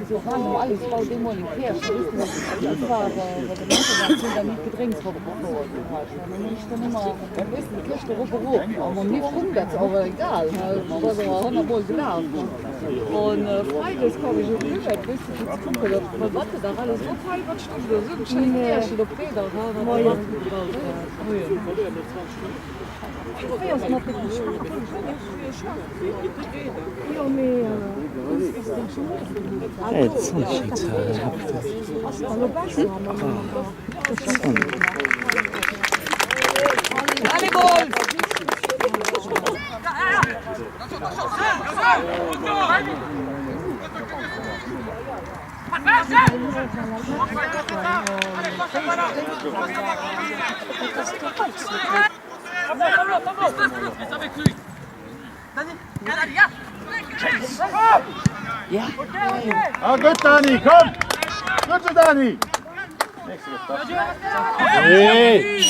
so ran alles Frau Demol in Kirche das war damit gedrängt nicht dann immer die Kirche aber nicht umwärts aber egal war 100 Mal gelaufen und Freitags komme ich warte da alles so halb Stunde so schön Kirche der Prediger Ja. Ah, gut, Dani, komm! Gut, Dani! Hey!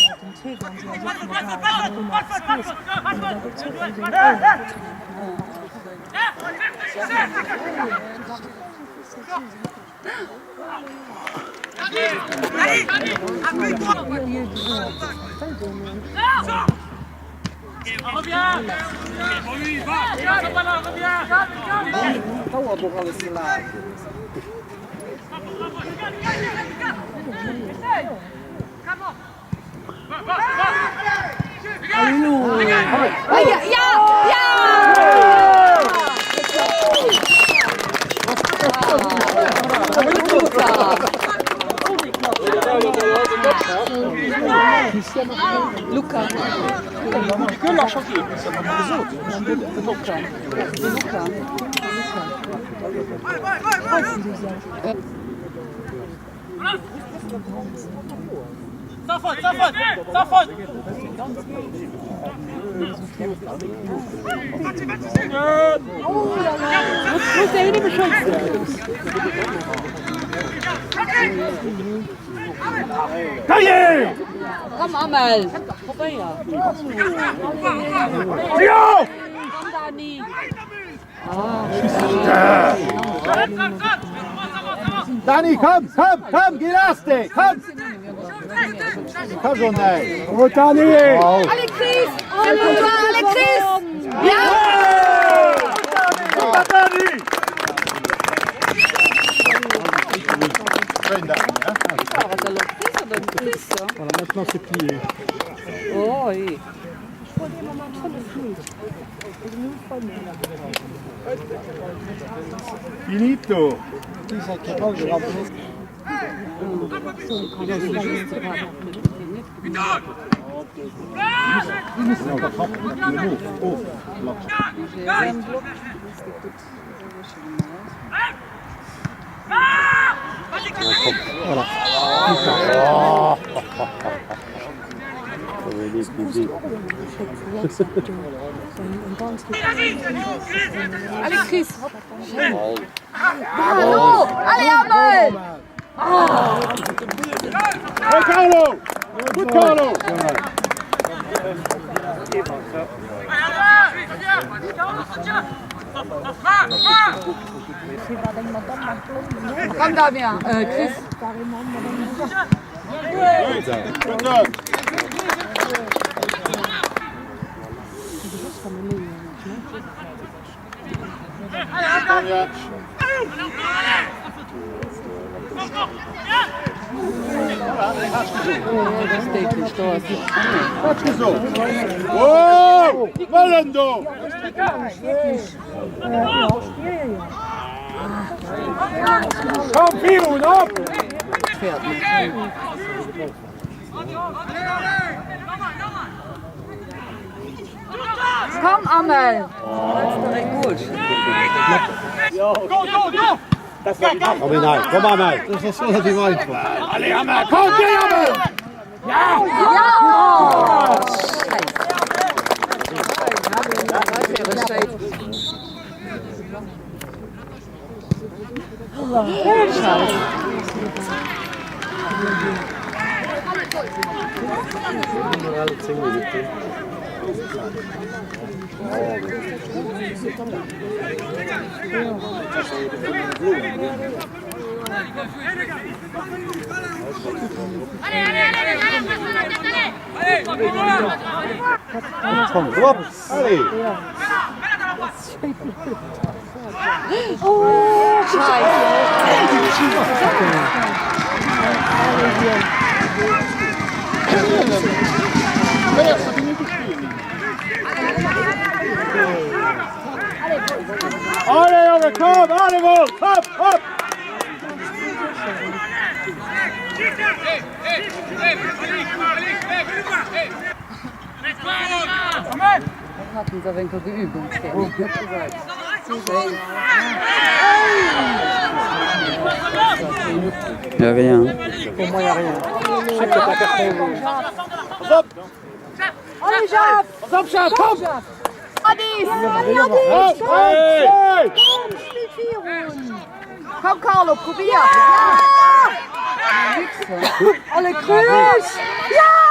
Luca. Sofort! Muss der nicht beschützen. Komm, Amel. Vorbei, ja. Komm, Dani. Dani, komm, geh erst, komm! Komm schon, ey! Oh, Dani! Alexis! Alexis! Ja! Super, Dani! Schön, Dani, ja? Voilà, maintenant c'est plié. Oh, oui. Finito! Voilà. Alexis! Bravo! Allez, Amel! Hey, Carlo! Gut, Carlo! Komm, Damien. Chris. Gut, gut. Das steht nicht da. Wat is zo? Wow! Malendo! Kom, Pion, op! Komm, Amel! Das ist direkt gut. Kom in uit, kom maar uit. Dat is relatief einfach. Allee, Amel! Kom, jij, Amel! Ja! Ja! Alle 10 minuten. Kom op, allez. Oh, Allez jongen, kom, allemaal, hop, hop. hatten sie Winkel geübt. Il n'y a rien. Pour moi, il n'y a rien. Je sais que t'as personne. Hop, Allez, Jaf! hop, Schaap, kom. Adis! Hop, hey. Komm, Carlo, probier! Ja! Alle Grüß! Ja!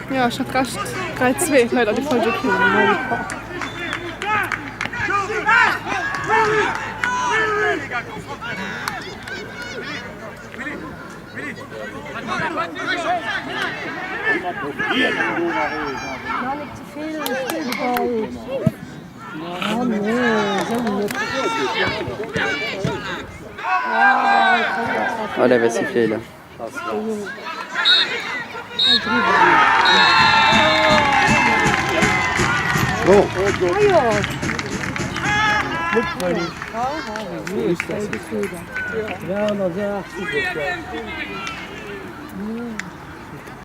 Ja, ich hatte recht. 3-2, leider die falsche Kiel. Oh, elle avait sifflé là. Ja, dat is echt super.